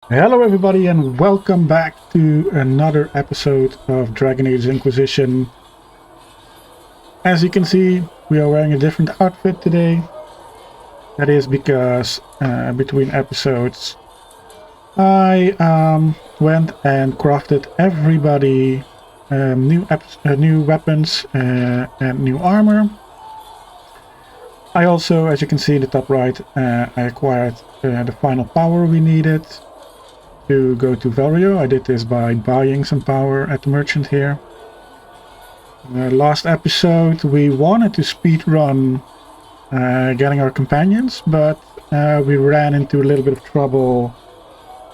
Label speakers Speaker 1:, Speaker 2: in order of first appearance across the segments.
Speaker 1: Hello everybody and welcome back to another episode of Dragon Age Inquisition. As you can see, we are wearing a different outfit today. That is because between episodes I went and crafted everybody new weapons and new armor. I also, as you can see in the top right, I acquired the final power we needed to go to Val Royeaux. I did this by buying some power at the merchant here. Last episode we wanted to speedrun getting our companions, but we ran into a little bit of trouble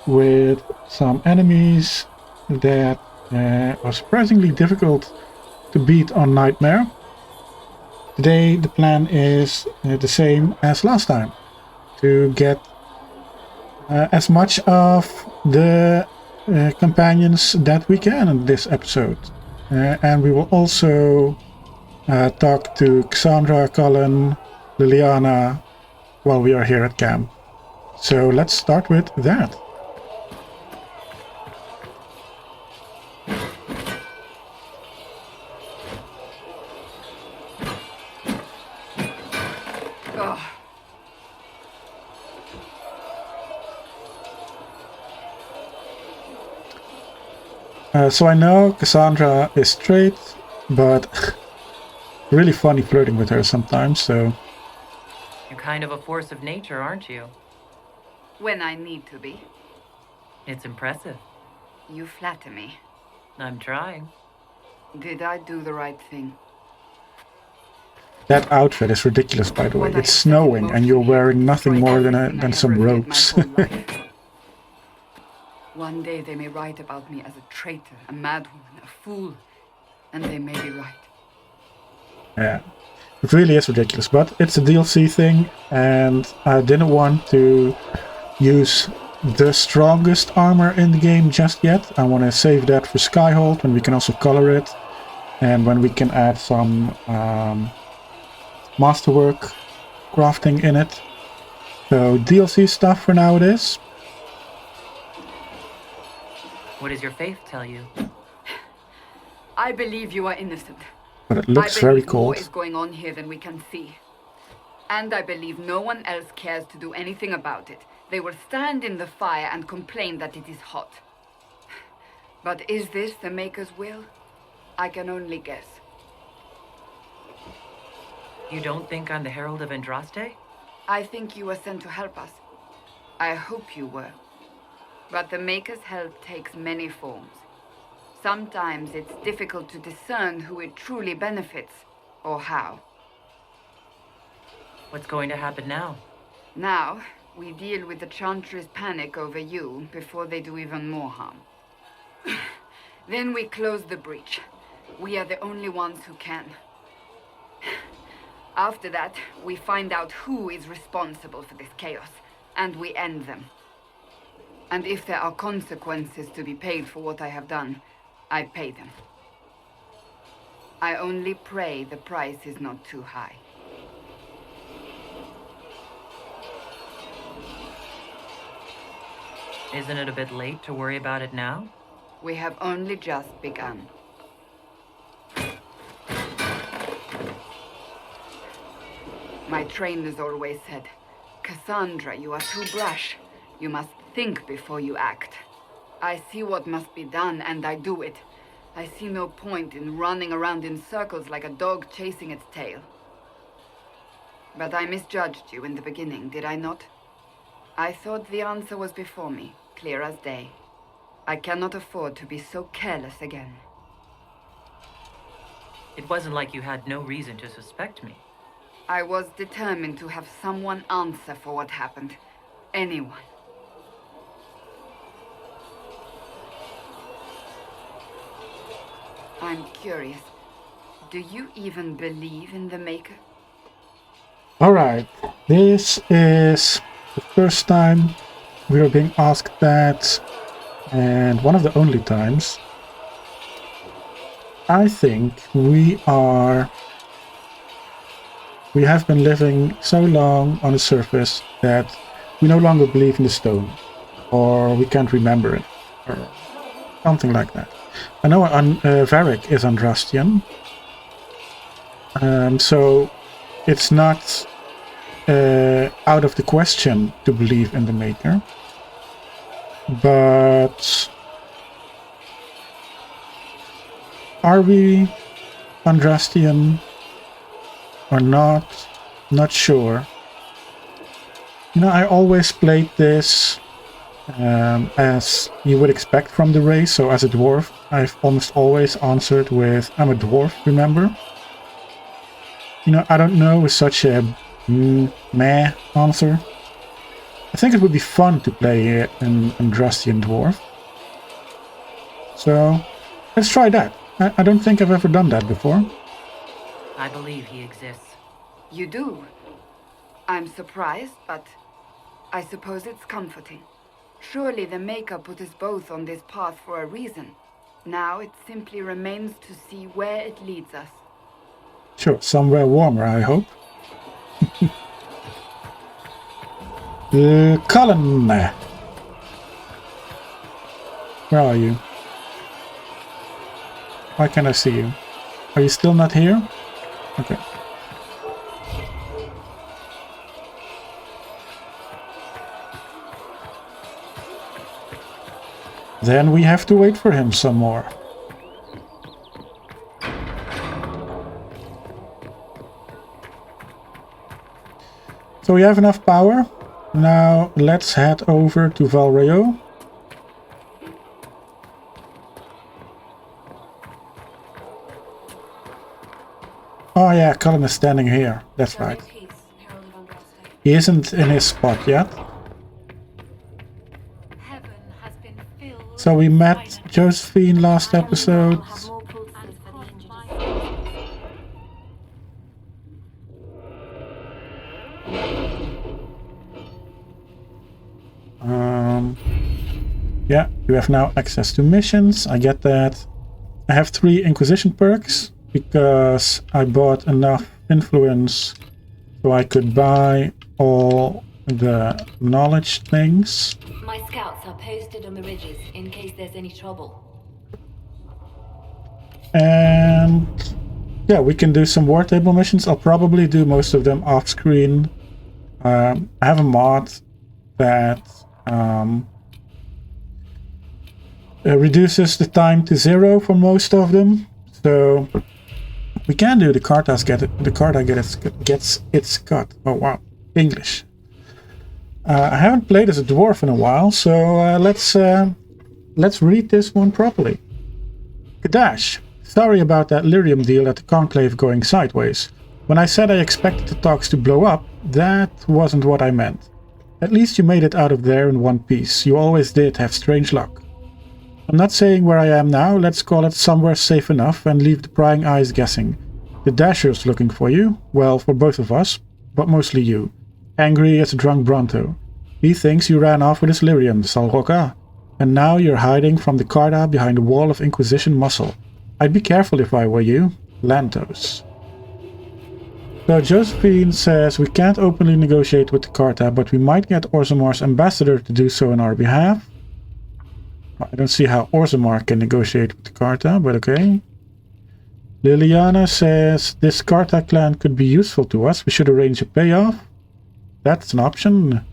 Speaker 1: with some enemies that are surprisingly difficult to beat on Nightmare. Today the plan is the same as last time, to get as much of the companions that we can in this episode. And we will also talk to Cassandra, Colin, Liliana while we are here at camp. So let's start with that. So I know Cassandra is straight, but really funny flirting with her sometimes, so...
Speaker 2: You're kind of a force of nature, aren't you?
Speaker 3: When I need to be.
Speaker 2: It's impressive.
Speaker 3: You flatter me.
Speaker 2: I'm trying.
Speaker 3: Did I do the right thing?
Speaker 1: That outfit is ridiculous, by the way. It's snowing and you're wearing nothing more than some ropes.
Speaker 3: One day they may write about me as a traitor, a madwoman, a fool. And they may be right.
Speaker 1: Yeah, it really is ridiculous, but it's a DLC thing, and I didn't want to use the strongest armor in the game just yet. I want to save that for Skyhold, when we can also color it, and when we can add some masterwork crafting in it. So DLC stuff for now it is.
Speaker 2: What does your faith tell you?
Speaker 3: I believe you are innocent.
Speaker 1: But it looks very cold.
Speaker 3: More is going on here than we can see. And I believe no one else cares to do anything about it. They will stand in the fire and complain that it is hot. But is this the Maker's will? I can only guess.
Speaker 2: You don't think I'm the Herald of Andraste?
Speaker 3: I think you were sent to help us. I hope you were. But the Maker's help takes many forms. Sometimes it's difficult to discern who it truly benefits, or how.
Speaker 2: What's going to happen now?
Speaker 3: Now, we deal with the Chantry's panic over you before they do even more harm. Then we close the breach. We are the only ones who can. After that, we find out who is responsible for this chaos, and we end them. And if there are consequences to be paid for what I have done, I pay them. I only pray the price is not too high.
Speaker 2: Isn't it a bit late to worry about it now?
Speaker 3: We have only just begun. My trainers always said, Cassandra, you are too brash. You must think before you act. I see what must be done, and I do it. I see no point in running around in circles like a dog chasing its tail. But I misjudged you in the beginning, did I not? I thought the answer was before me, clear as day. I cannot afford to be so careless again.
Speaker 2: It wasn't like you had no reason to suspect me.
Speaker 3: I was determined to have someone answer for what happened. Anyone. I'm curious. Do you even believe in the Maker?
Speaker 1: Alright, this is the first time we are being asked that, and one of the only times. I think we have been living so long on the surface that we no longer believe in the stone. or we can't remember it, or something like that. I know Varric is Andrastian, so it's not out of the question to believe in the Maker. But are we Andrastian or not? Not sure. You know, I always played this as you would expect from the race. So as a dwarf, I've almost always answered with, I'm a dwarf, remember? You know, I don't know is such a meh answer. I think it would be fun to play an Andrastian dwarf. So let's try that. I don't think I've ever done that before.
Speaker 2: I believe he exists.
Speaker 3: You do? I'm surprised, but I suppose it's comforting. Surely the Maker put us both on this path for a reason. Now it simply remains to see where it leads us.
Speaker 1: Sure, somewhere warmer, I hope. Cullen! Where are you? Why can't I see you? Are you still not here? Okay. Then we have to wait for him some more. So we have enough power. Now let's head over to Val Royeaux. Oh yeah, Cullen is standing here. That's right. He isn't in his spot yet. So we met Josephine last episode. Yeah, you have now access to missions. I get that. I have 3 Inquisition perks because I bought enough influence so I could buy all the knowledge things.
Speaker 4: My scouts are posted on the ridges in case there's any trouble.
Speaker 1: And yeah, we can do some war table missions. I'll probably do most of them off screen. I have a mod that reduces the time to 0 for most of them. So we can do the Cartas gets its cut. Oh wow, English. I haven't played as a dwarf in a while, so let's read this one properly. Kadash, sorry about that lyrium deal at the Conclave going sideways. When I said I expected the talks to blow up, that wasn't what I meant. At least you made it out of there in one piece. You always did have strange luck. I'm not saying where I am now, let's call it somewhere safe enough and leave the prying eyes guessing. The Dasher's looking for you, well, for both of us, but mostly you. Angry as a drunk Bronto. He thinks you ran off with his lyrium, Salroka, and now you're hiding from the Carta behind a wall of Inquisition muscle. I'd be careful if I were you. Lantos. So Josephine says we can't openly negotiate with the Carta, but we might get Orzamar's ambassador to do so on our behalf. I don't see how Orzammar can negotiate with the Carta, but okay. Liliana says this Carta clan could be useful to us. We should arrange a payoff. That's an option.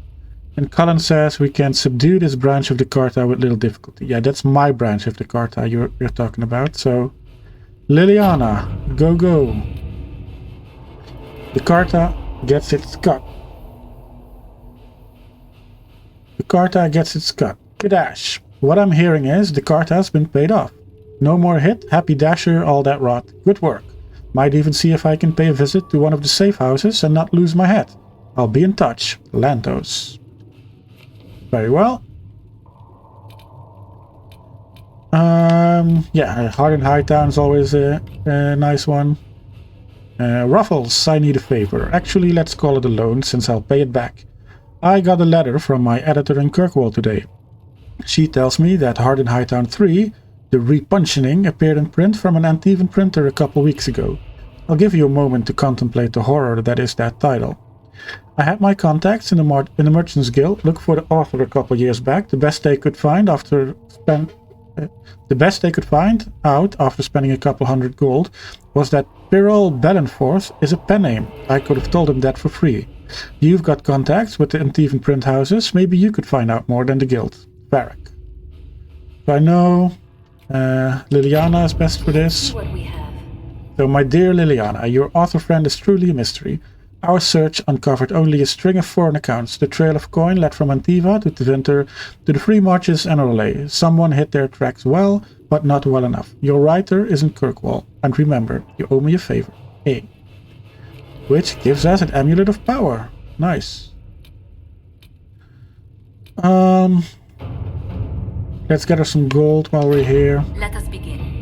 Speaker 1: And Cullen says we can subdue this branch of the Carta with little difficulty. Yeah, that's my branch of the Carta you're talking about. So, Liliana, go go. The Carta gets its cut. The Carta gets its cut. Kadash. What I'm hearing is the Carta has been paid off. No more hit, happy dasher, all that rot. Good work. Might even see if I can pay a visit to one of the safe houses and not lose my head. I'll be in touch. Lantos. Very well. Yeah, Hard Hightown is always a nice one. Ruffles, I need a favor. Actually, let's call it a loan, since I'll pay it back. I got a letter from my editor in Kirkwall today. She tells me that Hard Hightown 3, the repuncheoning, appeared in print from an Antivan printer a couple weeks ago. I'll give you a moment to contemplate the horror that is that title. I had my contacts in the Merchants Guild look for the author a couple years back. The best they could find out after spending a couple hundred gold was that Pyrrol Ballenforth is a pen name. I could have told him that for free. You've got contacts with the Antivan print houses. Maybe you could find out more than the guild. Varric. I know Liliana is best for this.
Speaker 4: What we have.
Speaker 1: So, my dear Liliana, your author friend is truly a mystery. Our search uncovered only a string of foreign accounts. The trail of coin led from Antiva to Deventer to the Free Marches and Orlais. Someone hit their tracks well, but not well enough. Your writer isn't Kirkwall. And remember, you owe me a favor. A. Which gives us an amulet of power. Nice. Let's gather some gold while we're here.
Speaker 4: Let us begin.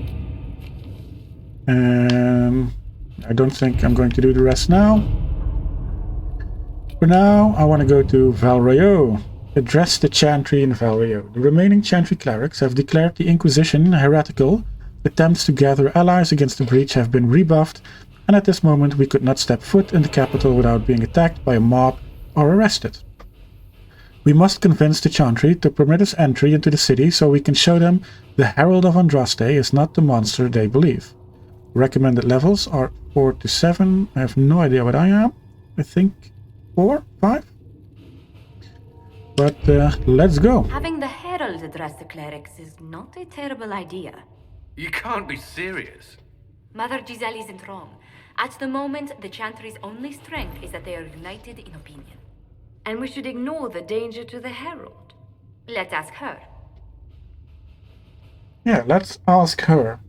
Speaker 1: I don't think I'm going to do the rest now. For now, I want to go to Val Royeaux. Address the Chantry in Val Royeaux. The remaining Chantry clerics have declared the Inquisition heretical. Attempts to gather allies against the breach have been rebuffed, and at this moment we could not step foot in the capital without being attacked by a mob or arrested. We must convince the Chantry to permit us entry into the city so we can show them the Herald of Andraste is not the monster they believe. Recommended levels are 4 to 7. I have no idea what I am. I think 4, 5. But let's go.
Speaker 4: Having the Herald address the clerics is not a terrible idea.
Speaker 5: You can't be serious.
Speaker 4: Mother Giselle isn't wrong. At the moment, the Chantry's only strength is that they are united in opinion. And we should ignore the danger to the Herald. Let's ask her.
Speaker 1: Yeah, let's ask her.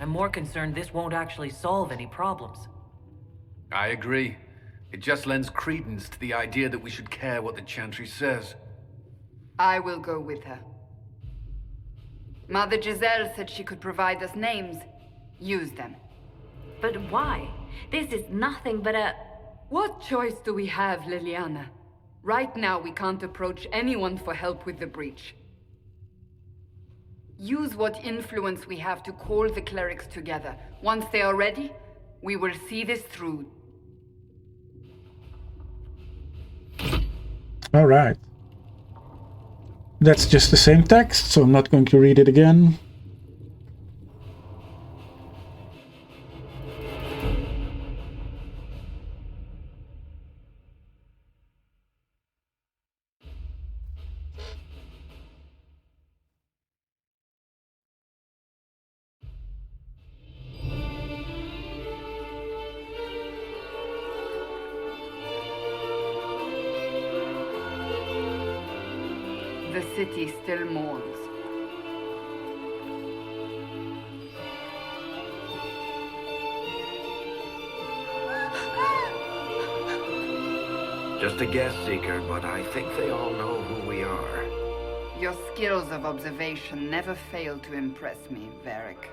Speaker 2: I'm more concerned this won't actually solve any problems.
Speaker 5: I agree. It just lends credence to the idea that we should care what the Chantry says.
Speaker 3: I will go with her. Mother Giselle said she could provide us names. Use them.
Speaker 4: But why? This is nothing but a...
Speaker 3: What choice do we have, Liliana? Right now we can't approach anyone for help with the breach. Use what influence we have to call the clerics together. Once they are ready, we will see this through.
Speaker 1: Alright. That's just the same text, so I'm not going to read it again.
Speaker 3: The city still mourns.
Speaker 6: Just a guest seeker, but I think they all know who we are.
Speaker 3: Your skills of observation never fail to impress me, Varric.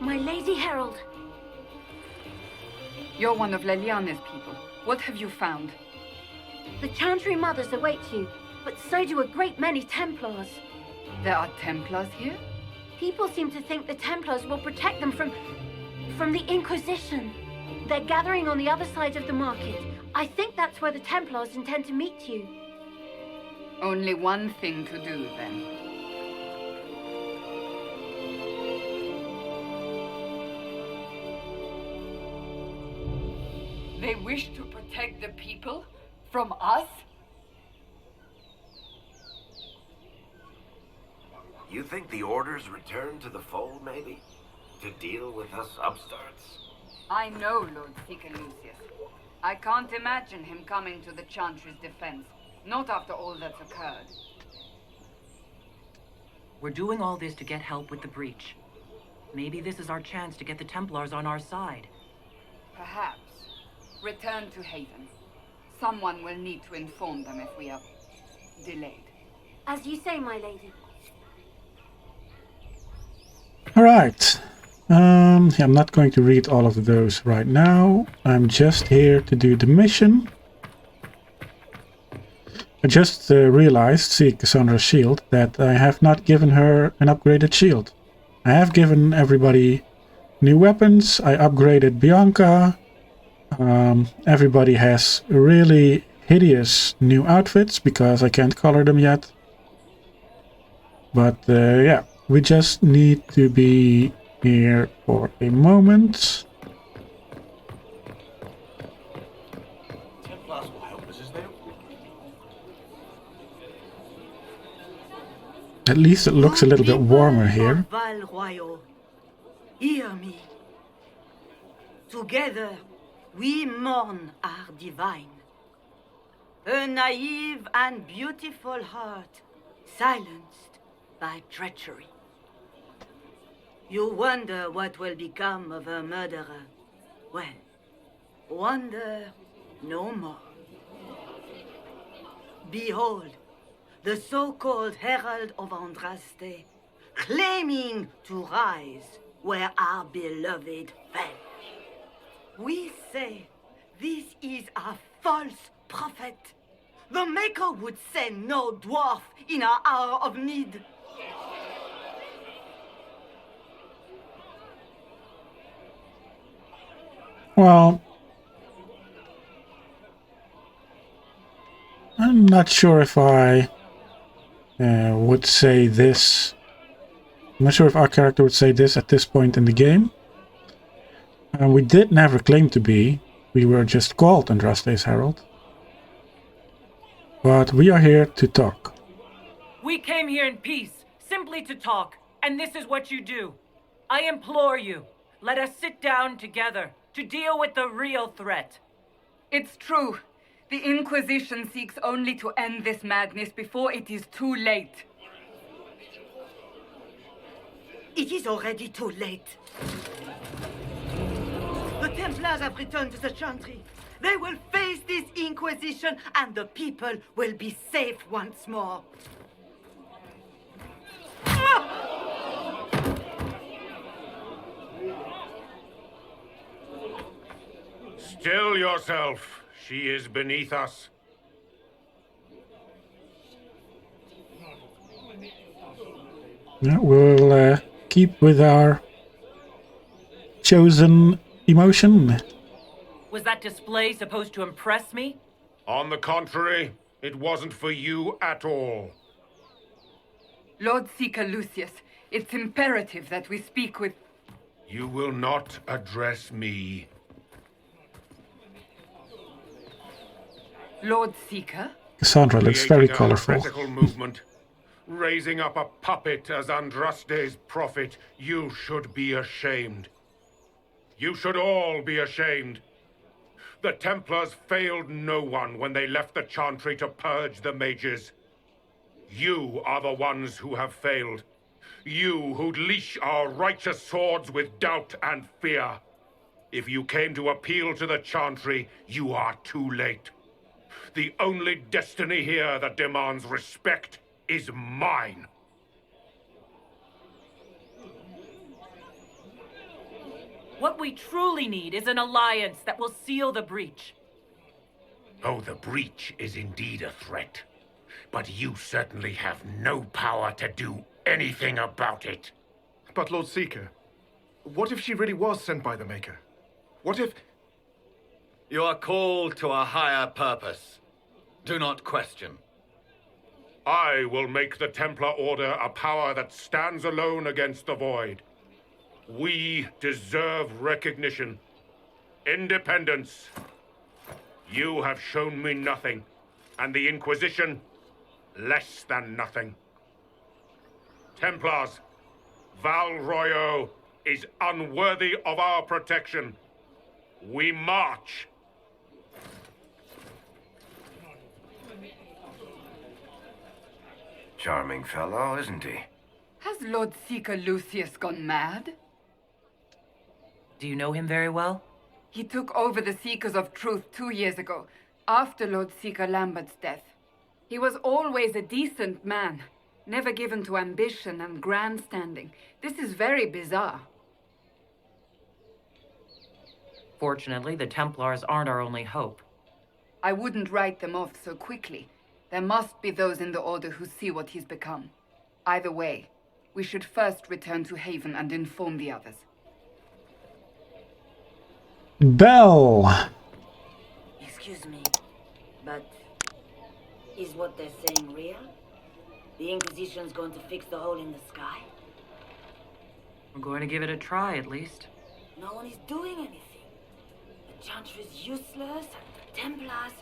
Speaker 4: My Lady Herald.
Speaker 3: You're one of Liliana's people. What have you found?
Speaker 4: The Chantry mothers await you, but so do a great many Templars.
Speaker 3: There are Templars here?
Speaker 4: People seem to think the Templars will protect them from the Inquisition. They're gathering on the other side of the market. I think that's where the Templars intend to meet you.
Speaker 3: Only one thing to do, then. They wish to protect the people? From us?
Speaker 6: You think the Order's return to the fold, maybe? To deal with us upstarts?
Speaker 3: I know Lord Lucius. I can't imagine him coming to the Chantry's defense. Not after all that's occurred.
Speaker 2: We're doing all this to get help with the breach. Maybe this is our chance to get the Templars on our side.
Speaker 3: Perhaps. Return to Haven. Someone will need to inform them if we are delayed.
Speaker 4: As you say, my lady.
Speaker 1: Alright. I'm not going to read all of those right now. I'm just here to do the mission. I just realized, seeing Cassandra's shield, that I have not given her an upgraded shield. I have given everybody new weapons. I upgraded Bianca. Everybody has really hideous new outfits because I can't color them yet. But yeah, we just need to be here for a moment.
Speaker 7: Templars will help us, isn't it?
Speaker 1: At least it looks a little bit warmer here.
Speaker 8: Val Royeaux, hear me. Together, we mourn our divine. A naive and beautiful heart, silenced by treachery. You wonder what will become of a murderer. Well, wonder no more. Behold, the so-called Herald of Andraste, claiming to rise where our beloved fell. We say this is a false prophet. The Maker would send no dwarf in our hour of need.
Speaker 1: Well, I'm not sure if I would say this. I'm not sure if our character would say this at this point in the game. We did never claim to be. We were just called Andraste's Herald. But we are here to talk.
Speaker 2: We came here in peace, simply to talk, and this is what you do. I implore you, let us sit down together to deal with the real threat.
Speaker 3: It's true. The Inquisition seeks only to end this madness before it is too late.
Speaker 8: It is already too late. The Templars have returned to the Chantry. They will face this Inquisition, and the people will be safe once more.
Speaker 9: Still yourself. She is beneath us.
Speaker 1: Yeah, we'll keep with our chosen emotion.
Speaker 2: Was that display supposed to impress me?
Speaker 9: On the contrary, it wasn't for you at all.
Speaker 3: Lord Seeker Lucius, it's imperative that we speak with...
Speaker 9: You will not address me.
Speaker 3: Lord Seeker?
Speaker 1: Cassandra looks very
Speaker 9: Creating a
Speaker 1: colorful.
Speaker 9: heretical movement, raising up a puppet as Andraste's prophet. You should be ashamed. You should all be ashamed. The Templars failed no one when they left the Chantry to purge the mages. You are the ones who have failed. You who'd leash our righteous swords with doubt and fear. If you came to appeal to the Chantry, you are too late. The only destiny here that demands respect is mine.
Speaker 2: What we truly need is an alliance that will seal the breach.
Speaker 9: Oh, the breach is indeed a threat. But you certainly have no power to do anything about it.
Speaker 7: But Lord Seeker, what if she really was sent by the Maker? What if...
Speaker 5: You are called to a higher purpose. Do not question.
Speaker 9: I will make the Templar Order a power that stands alone against the Void. We deserve recognition. Independence. You have shown me nothing, and the Inquisition, less than nothing. Templars, Val Royeaux is unworthy of our protection. We march.
Speaker 6: Charming fellow, isn't he?
Speaker 3: Has Lord Seeker Lucius gone mad?
Speaker 2: Do you know him very well?
Speaker 3: He took over the Seekers of Truth 2 years ago, after Lord Seeker Lambert's death. He was always a decent man, never given to ambition and grandstanding. This is very bizarre.
Speaker 2: Fortunately, the Templars aren't our only hope.
Speaker 3: I wouldn't write them off so quickly. There must be those in the Order who see what he's become. Either way, we should first return to Haven and inform the others.
Speaker 1: Bell!
Speaker 8: Excuse me, but is what they're saying real? The Inquisition's going to fix the hole in the sky?
Speaker 2: We're going to give it a try, at least.
Speaker 8: No one is doing anything. The Chantry's useless, and the Templars...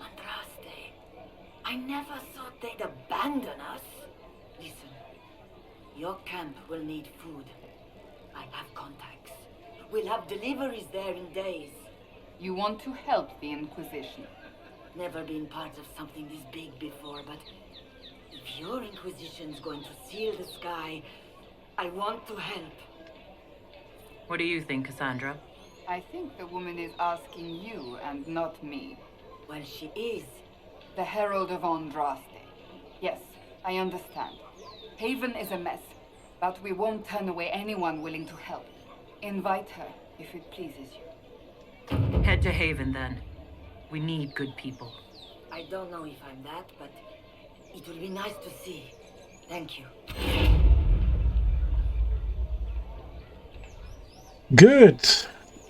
Speaker 8: Andraste. I never thought they'd abandon us. Listen, your camp will need food. I have contacts. We'll have deliveries there in days.
Speaker 3: You want to help the Inquisition?
Speaker 8: Never been part of something this big before, but if your Inquisition's going to seal the sky, I want to help.
Speaker 2: What do you think, Cassandra?
Speaker 3: I think the woman is asking you and not me.
Speaker 8: Well, she is.
Speaker 3: The Herald of Andraste. Yes, I understand. Haven is a mess, but we won't turn away anyone willing to help. Invite her, if it pleases you.
Speaker 2: Head to Haven, then. We need good people.
Speaker 8: I don't know if I'm that, but it will be nice to see. Thank you.
Speaker 1: Good.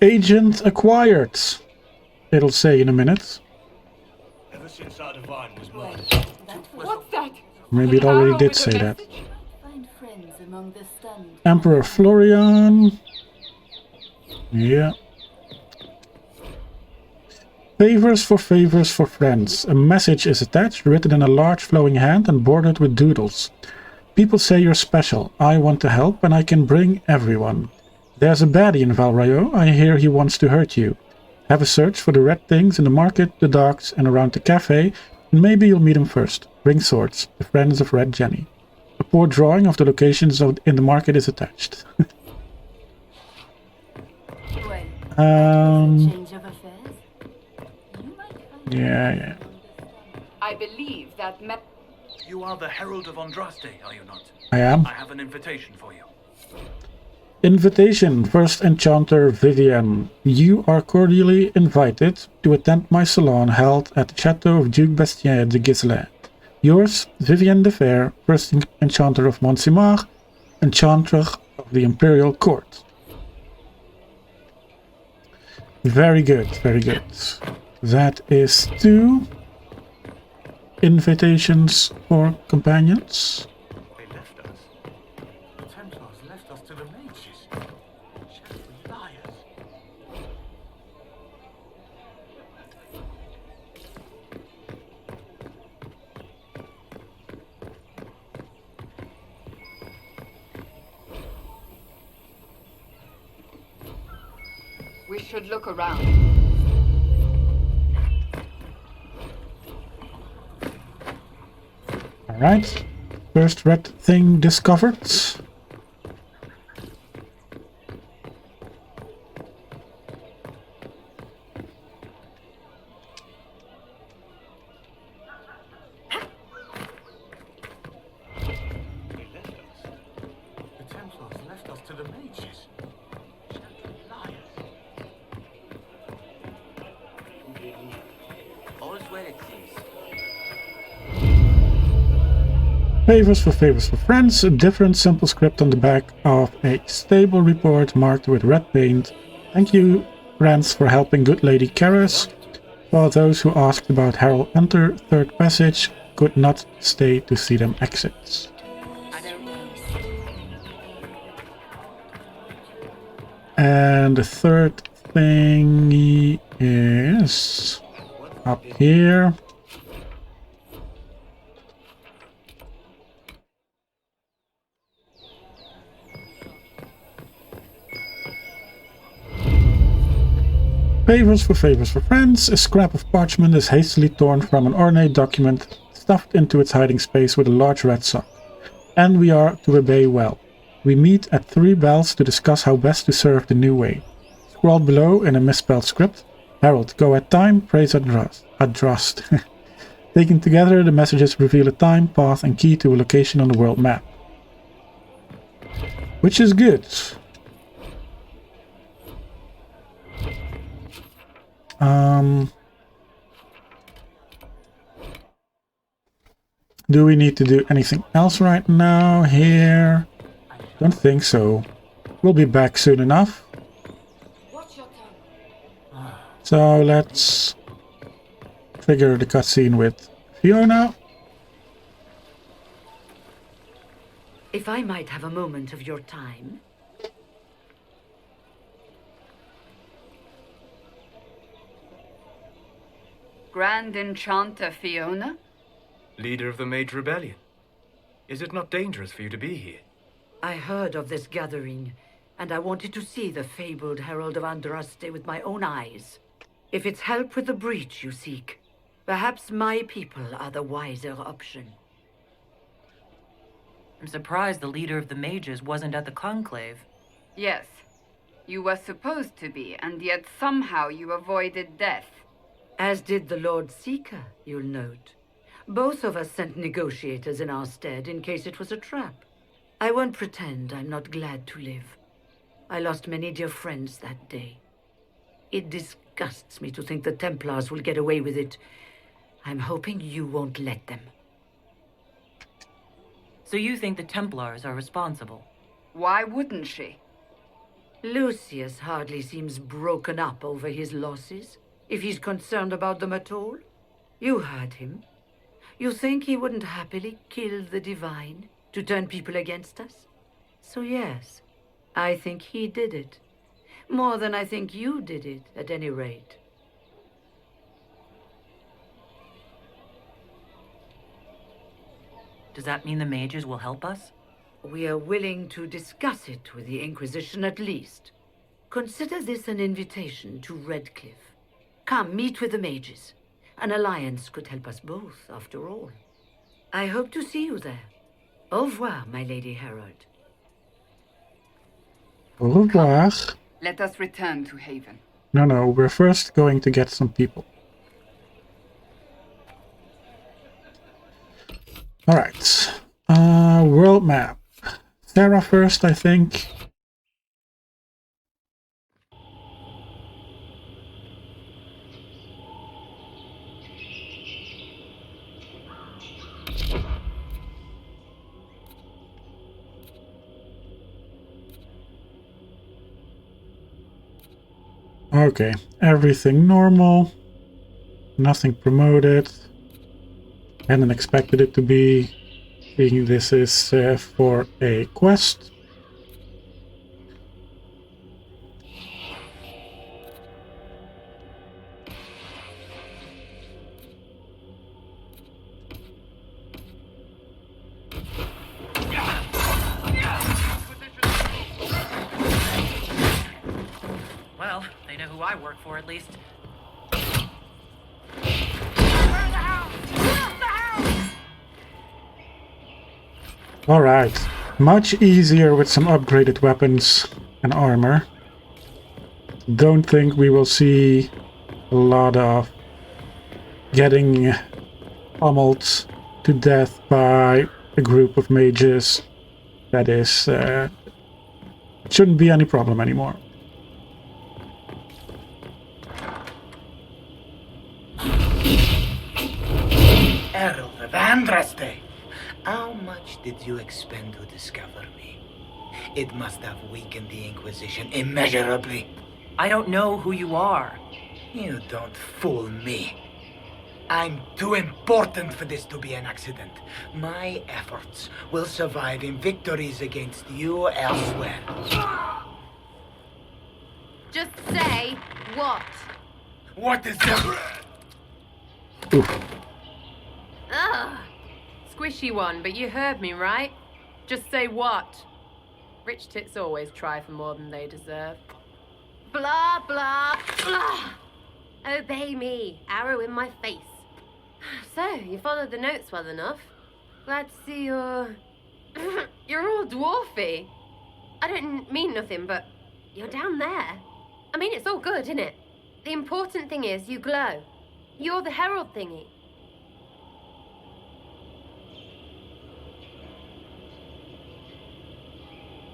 Speaker 1: Agent acquired. It'll say in a minute.
Speaker 10: Ever since our divine was mine.
Speaker 3: What's that?
Speaker 1: Maybe it already did say that.
Speaker 4: Find friends among the stunned.
Speaker 1: Emperor Florian. Yeah. Favors for friends. A message is attached, written in a large flowing hand and bordered with doodles. People say you're special. I want to help and I can bring everyone. There's a baddie in Val Royeaux. I hear he wants to hurt you. Have a search for the red things in the market, the docks and around the cafe, and maybe you'll meet him first. Bring swords. The friends of Red Jenny. A poor drawing of the locations in the market is attached.
Speaker 4: Change of affairs?
Speaker 1: Yeah.
Speaker 3: I believe that
Speaker 10: You are the Herald of Andraste, are you not?
Speaker 1: I am.
Speaker 10: I have an invitation for you.
Speaker 1: Invitation. First Enchanter Vivienne. You are cordially invited to attend my salon held at the Chateau of Duke Bastien de Gisela. Yours, Vivienne de Fair, First Enchanter of Montsimar, Enchanter of the Imperial Court. Very good, very good. That is 2 invitations for companions.
Speaker 7: They left us. The Templars left us to the mages. Chantry liars.
Speaker 3: we should look around.
Speaker 1: Alright. First red thing discovered.
Speaker 7: The Templars left us to the mages. Chantry liars.
Speaker 8: All's well, it seems.
Speaker 1: Favors for friends. A different simple script on the back of a stable report marked with red paint. Thank you, friends, for helping good Lady Karis. While those who asked about Harold enter third passage could not stay to see them exit. And the third thing is up here. Favors for friends. A scrap of parchment is hastily torn from an ornate document, stuffed into its hiding space with a large red sock. And we are to obey well. We meet at 3 bells to discuss how best to serve the new way. Scrawled below in a misspelled script. Harold, go at time, praise Andraste. Taken together, the messages reveal a time, path and key to a location on the world map. Which is good. Do we need to do anything else right now here? Don't think so. We'll be back soon enough.
Speaker 8: Watch your tongue.
Speaker 1: So let's trigger the cutscene with Fiona.
Speaker 8: If I might have a moment of your time.
Speaker 3: Grand Enchanter Fiona?
Speaker 10: Leader of the Mage Rebellion. Is it not dangerous for you to be here?
Speaker 8: I heard of this gathering, and I wanted to see the fabled Herald of Andraste with my own eyes. If it's help with the breach you seek, perhaps my people are the wiser option.
Speaker 2: I'm surprised the leader of the mages wasn't at the conclave.
Speaker 3: Yes. You were supposed to be, and yet somehow you avoided death.
Speaker 8: As did the Lord Seeker, you'll note. Both of us sent negotiators in our stead in case it was a trap. I won't pretend I'm not glad to live. I lost many dear friends that day. It disgusts me to think the Templars will get away with it. I'm hoping you won't let them.
Speaker 2: So you think the Templars are responsible?
Speaker 3: Why wouldn't she?
Speaker 8: Lucius hardly seems broken up over his losses, if he's concerned about them at all. You heard him. You think he wouldn't happily kill the Divine to turn people against us? So yes, I think he did it. More than I think you did it, at any rate.
Speaker 2: Does that mean the mages will help us?
Speaker 8: We are willing to discuss it with the Inquisition at least. Consider this an invitation to Redcliffe. Come, meet with the mages. An alliance could help us both, after all. I hope to see you there. Au revoir, my Lady Herald.
Speaker 1: Au revoir.
Speaker 3: Let us return to Haven.
Speaker 1: No, we're first going to get some people. Alright. World map. Sera first, I think. Okay, everything normal. Nothing promoted. Hadn't expected it to be. Being this is for a quest.
Speaker 2: Well, they know who I work for at least.
Speaker 1: Alright, much easier with some upgraded weapons and armor. Don't think we will see a lot of getting pummeled to death by a group of mages. That is, shouldn't be any problem anymore.
Speaker 11: Herald of Andraste! How much did you expend to discover me? It must have weakened the Inquisition immeasurably.
Speaker 2: I don't know who you are.
Speaker 11: You don't fool me. I'm too important for this to be an accident. My efforts will survive in victories against you elsewhere.
Speaker 4: Just say what?
Speaker 11: What is that?
Speaker 4: Ugh.
Speaker 12: Squishy one, but you heard me, right? Just say what? Rich tits always try for more than they deserve.
Speaker 4: Blah, blah, blah. Obey me. Arrow in my face. So, you followed the notes well enough. Glad to see you're... you're all dwarfy. I don't mean nothing, but you're down there. I mean, it's all good, isn't it? The important thing is you glow. You're the herald thingy.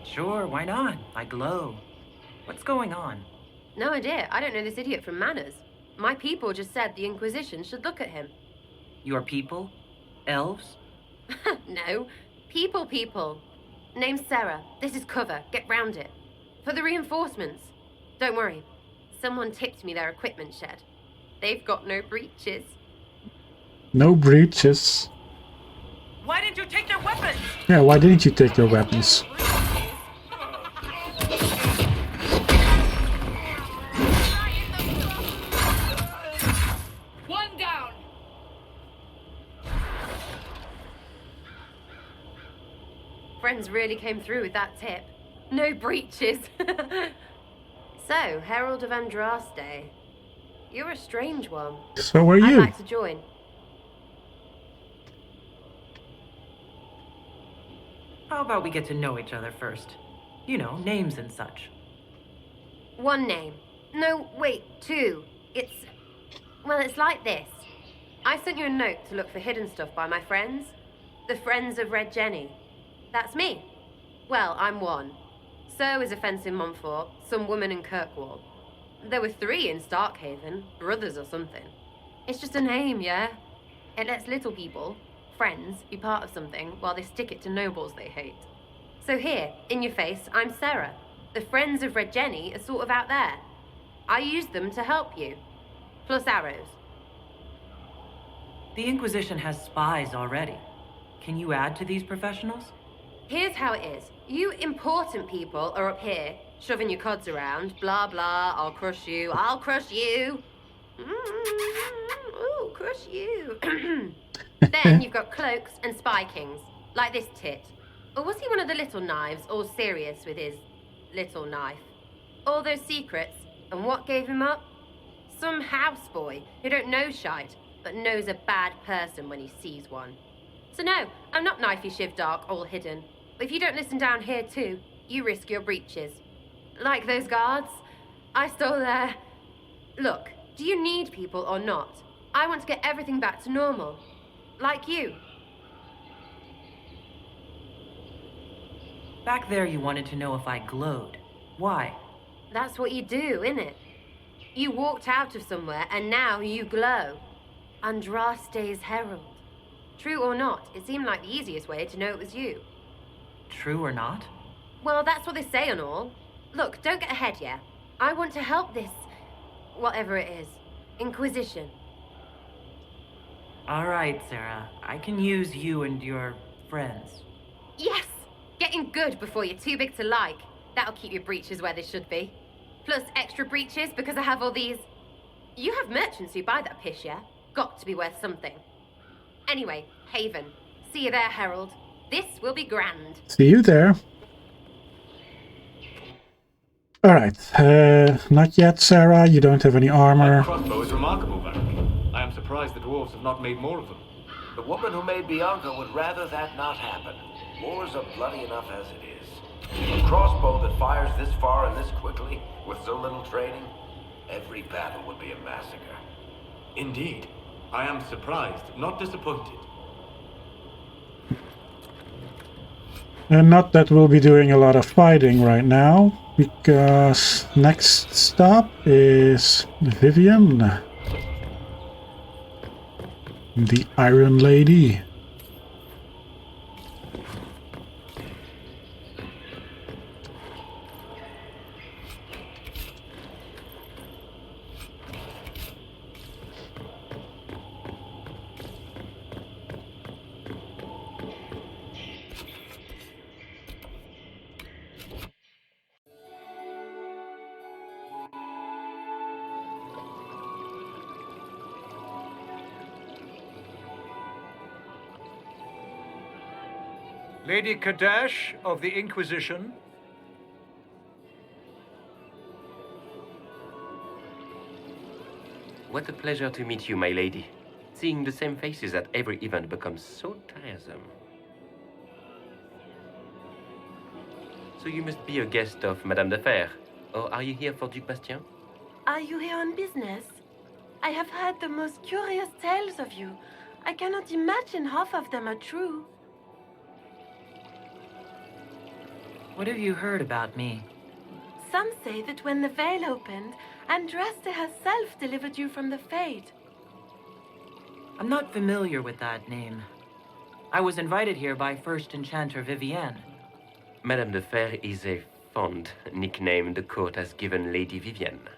Speaker 2: Sure, why not? I glow. What's going on?
Speaker 4: No idea. I don't know this idiot from Manners. My people just said the Inquisition should look at him.
Speaker 2: Your people? Elves?
Speaker 4: No. People. Name's Sera. This is cover. Get round it. For the reinforcements. Don't worry. Someone tipped me their equipment shed. They've got no breaches.
Speaker 1: No breaches.
Speaker 2: Why didn't you take their weapons?
Speaker 1: Yeah, why didn't you take their weapons?
Speaker 2: One down.
Speaker 4: Friends really came through with that tip. No breaches. So, Herald of Andraste. You're a strange one.
Speaker 1: So are
Speaker 4: I'd
Speaker 1: you.
Speaker 4: like to join.
Speaker 2: How about we get to know each other first? You know, names and such.
Speaker 4: One name. No, wait, two. Well, it's like this. I sent you a note to look for hidden stuff by my friends. The Friends of Red Jenny. That's me. Well, I'm one. So is a fence in Montfort, some woman in Kirkwall. There were 3 in Starkhaven, brothers or something. It's just a name, yeah? It lets little people, friends, be part of something while they stick it to nobles they hate. So here, in your face, I'm Sera. The Friends of Red Jenny are sort of out there. I use them to help you. Plus arrows.
Speaker 2: The Inquisition has spies already. Can you add to these professionals?
Speaker 4: Here's how it is. You important people are up here, shoving your cods around. Blah, blah, I'll crush you, I'll crush you. Ooh, crush you. Then you've got cloaks and spy kings, like this tit. Or was he one of the little knives, all serious with his little knife? All those secrets, and what gave him up? Some houseboy who don't know shite, but knows a bad person when he sees one. So no, I'm not knifey shiv dark, all hidden. But if you don't listen down here too, you risk your breeches. Like those guards, I stole their... Look, do you need people or not? I want to get everything back to normal. Like you.
Speaker 2: Back there you wanted to know if I glowed. Why?
Speaker 4: That's what you do, innit? You walked out of somewhere and now you glow. Andraste's herald. True or not, it seemed like the easiest way to know it was you.
Speaker 2: True or not?
Speaker 4: Well, that's what they say and all. Look, don't get ahead, yeah? I want to help this... whatever it is. Inquisition.
Speaker 2: All right, Sera. I can use you and your friends.
Speaker 4: Yes! Getting good before you're too big to like. That'll keep your breeches where they should be. Plus extra breeches because I have all these... You have merchants who buy that piss, yeah? Got to be worth something. Anyway, Haven. See you there, Herald. This will be grand.
Speaker 1: See you there. Alright, not yet, Sera. You don't have any armor.
Speaker 10: That crossbow is remarkable, Baron. I am surprised the dwarves have not made more of them.
Speaker 6: The woman who made Bianca would rather that not happen. Wars are bloody enough as it is. A crossbow that fires this far and this quickly, with so little training, every battle would be a massacre.
Speaker 10: Indeed. I am surprised, not disappointed.
Speaker 1: And not that we'll be doing a lot of fighting right now, because next stop is Vivienne, the Iron Lady.
Speaker 7: Lady Kadash of the Inquisition.
Speaker 13: What a pleasure to meet you, my lady. Seeing the same faces at every event becomes so tiresome. So you must be a guest of Madame de Fer, or are you here for Duc Bastien?
Speaker 14: Are you here on business? I have heard the most curious tales of you. I cannot imagine half of them are true.
Speaker 2: What have you heard about me?
Speaker 14: Some say that when the veil opened, Andraste herself delivered you from the Fade.
Speaker 2: I'm not familiar with that name. I was invited here by First Enchanter Vivienne.
Speaker 13: Madame de Fer is a fond nickname the court has given Lady Vivienne.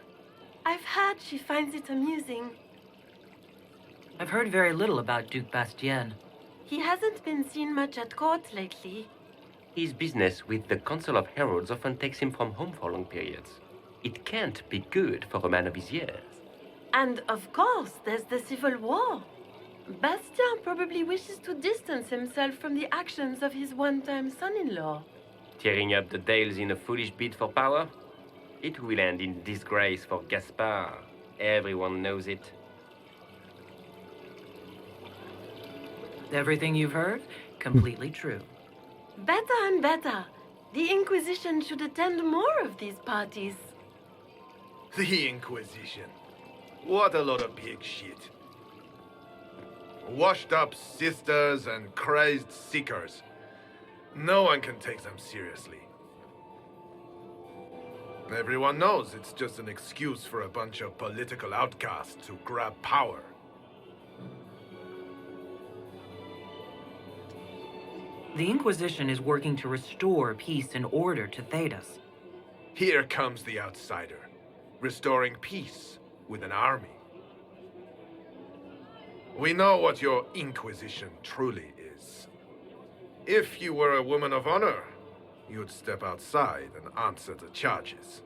Speaker 14: I've heard she finds it amusing.
Speaker 2: I've heard very little about Duke Bastien.
Speaker 14: He hasn't been seen much at court lately.
Speaker 13: His business with the Council of Heralds often takes him from home for long periods. It can't be good for a man of his years.
Speaker 14: And of course, there's the Civil War. Bastien probably wishes to distance himself from the actions of his one-time son-in-law.
Speaker 13: Tearing up the Dales in a foolish bid for power? It will end in disgrace for Gaspard. Everyone knows it.
Speaker 2: Everything you've heard? Completely true.
Speaker 14: Better and better. The Inquisition should attend more of these parties.
Speaker 15: The Inquisition. What a lot of pig shit. Washed up sisters and crazed seekers. No one can take them seriously. Everyone knows it's just an excuse for a bunch of political outcasts to grab power.
Speaker 2: The Inquisition is working to restore peace and order to Thedas.
Speaker 15: Here comes the outsider, restoring peace with an army. We know what your Inquisition truly is. If you were a woman of honor, you'd step outside and answer the charges.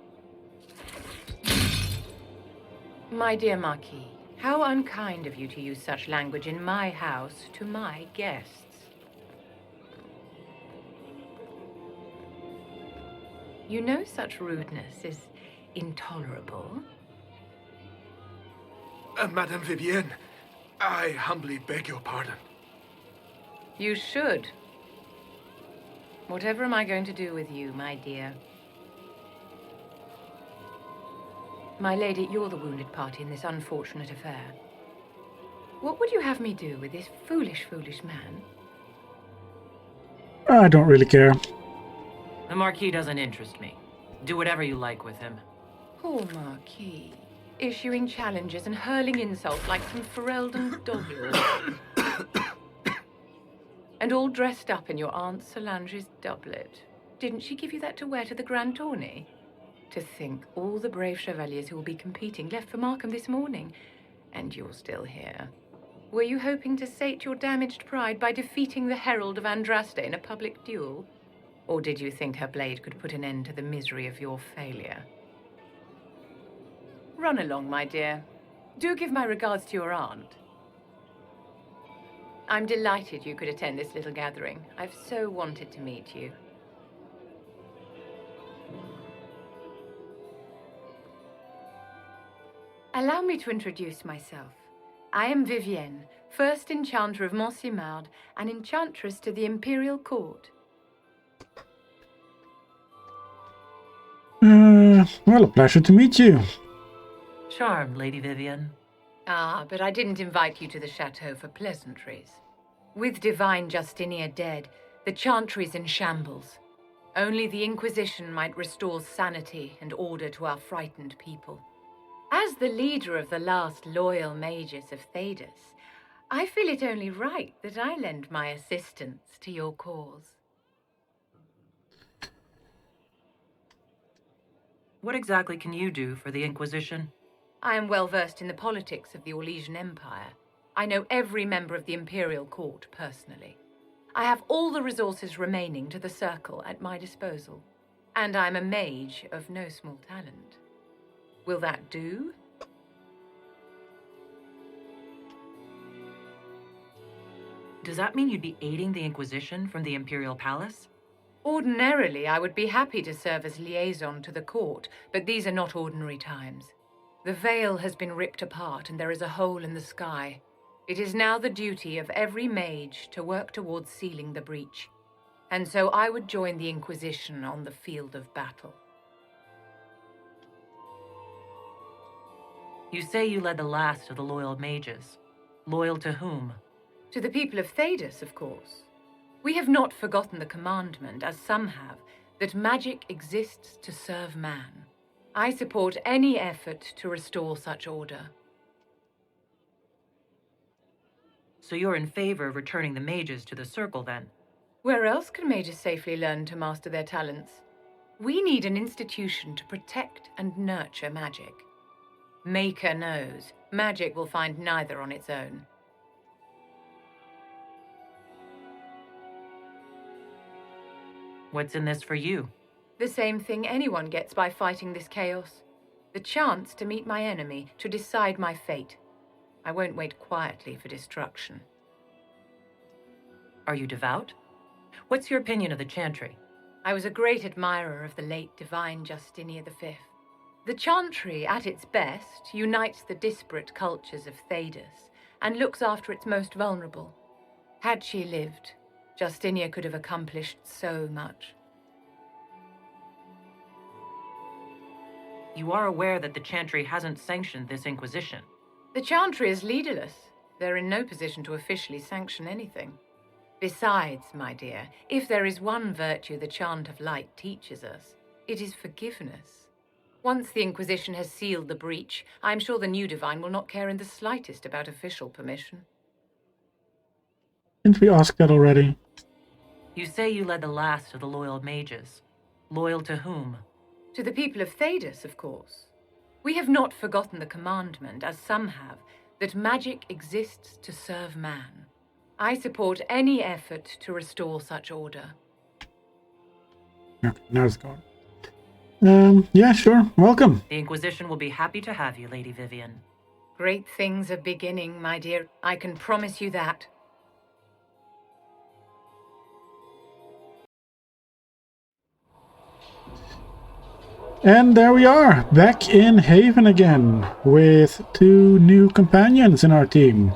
Speaker 12: My dear Marquis, how unkind of you to use such language in my house to my guests. You know such rudeness is intolerable.
Speaker 15: Madame Vivienne, I humbly beg your pardon.
Speaker 12: You should. Whatever am I going to do with you, my dear? My lady, you're the wounded party in this unfortunate affair. What would you have me do with this foolish, foolish man?
Speaker 1: I don't really care.
Speaker 2: The Marquis doesn't interest me. Do whatever you like with him.
Speaker 12: Poor Marquis. Issuing challenges and hurling insults like some Ferelden dogs. And all dressed up in your Aunt Solange's doublet. Didn't she give you that to wear to the Grand Tourney? To think all the brave chevaliers who will be competing left for Markham this morning, and you're still here. Were you hoping to sate your damaged pride by defeating the Herald of Andraste in a public duel? Or did you think her blade could put an end to the misery of your failure? Run along, my dear. Do give my regards to your aunt. I'm delighted you could attend this little gathering. I've so wanted to meet you. Allow me to introduce myself. I am Vivienne, first Enchanter of Montsimard and Enchantress to the Imperial Court.
Speaker 1: Well, a pleasure to meet you.
Speaker 2: Charmed, Lady Vivienne.
Speaker 12: Ah, but I didn't invite you to the chateau for pleasantries. With Divine Justinia dead, the Chantry's in shambles. Only the Inquisition might restore sanity and order to our frightened people. As the leader of the last loyal mages of Thedas, I feel it only right that I lend my assistance to your cause.
Speaker 2: What exactly can you do for the Inquisition?
Speaker 12: I am well versed in the politics of the Orlesian Empire. I know every member of the Imperial Court personally. I have all the resources remaining to the Circle at my disposal. And I'm a mage of no small talent. Will that do?
Speaker 2: Does that mean you'd be aiding the Inquisition from the Imperial Palace?
Speaker 12: Ordinarily, I would be happy to serve as liaison to the court, but these are not ordinary times. The veil has been ripped apart and there is a hole in the sky. It is now the duty of every mage to work towards sealing the breach. And so I would join the Inquisition on the field of battle.
Speaker 2: You say you led the last of the loyal mages. Loyal to whom?
Speaker 12: To the people of Thedas, of course. We have not forgotten the commandment, as some have, that magic exists to serve man. I support any effort to restore such order.
Speaker 2: So you're in favor of returning the mages to the Circle, then?
Speaker 12: Where else can mages safely learn to master their talents? We need an institution to protect and nurture magic. Maker knows. Magic will find neither on its own.
Speaker 2: What's in this for you?
Speaker 12: The same thing anyone gets by fighting this chaos. The chance to meet my enemy, to decide my fate. I won't wait quietly for destruction.
Speaker 2: Are you devout? What's your opinion of the Chantry?
Speaker 12: I was a great admirer of the late divine Justinian V. The Chantry, at its best, unites the disparate cultures of Thedas and looks after its most vulnerable. Had she lived, Justinia could have accomplished so much.
Speaker 2: You are aware that the Chantry hasn't sanctioned this Inquisition.
Speaker 12: The Chantry is leaderless. They're in no position to officially sanction anything. Besides, my dear, if there is one virtue the Chant of Light teaches us, it is forgiveness. Once the Inquisition has sealed the breach, I'm sure the new divine will not care in the slightest about official permission.
Speaker 1: Didn't we ask that already?
Speaker 2: You say you led the last of the loyal mages. Loyal to whom?
Speaker 12: To the people of Thedas, of course. We have not forgotten the commandment, as some have, that magic exists to serve man. I support any effort to restore such order.
Speaker 1: Okay, now it's gone. Yeah, sure. Welcome.
Speaker 2: The Inquisition will be happy to have you, Lady Vivienne.
Speaker 12: Great things are beginning, my dear. I can promise you that.
Speaker 1: And there we are, back in Haven again, with 2 new companions in our team.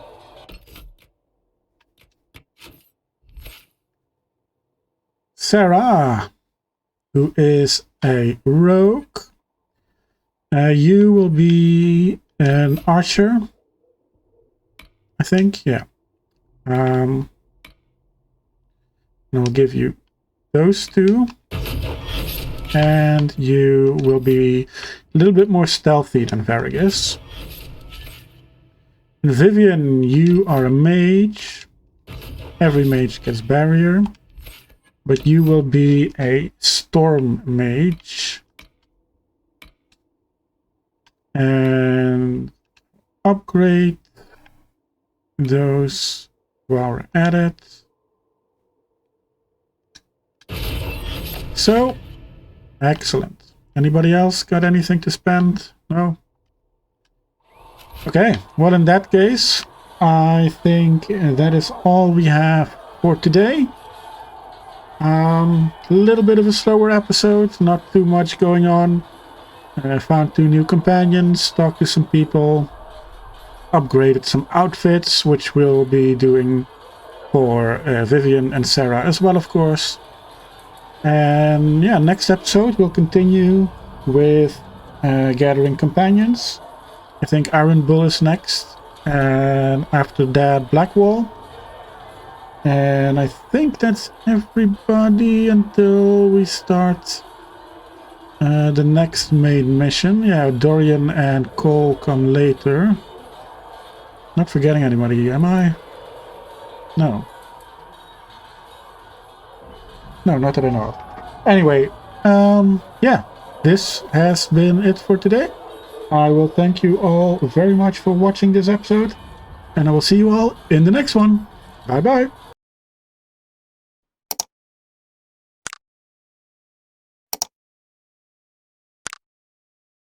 Speaker 1: Sera, who is a rogue. You will be an archer, I think, yeah. And I'll give you those 2. And you will be a little bit more stealthy than Vargas. And Vivienne, you are a mage. Every mage gets barrier. But you will be a storm mage. And upgrade those while we're at it. So, excellent. Anybody else got anything to spend? No? Okay, well in that case, I think that is all we have for today. A little bit of a slower episode, not too much going on. I found 2 new companions, talked to some people, upgraded some outfits, which we'll be doing for Vivienne and Sera as well, of course. And yeah, next episode we'll continue with gathering companions. I think Iron Bull is next, and after that Blackwall. And I think that's everybody until we start the next main mission. Yeah, Dorian and Cole come later. Not forgetting anybody, am I? No. No, not that I know of. Anyway, yeah, this has been it for today. I will thank you all very much for watching this episode, and I will see you all in the next one. Bye-bye.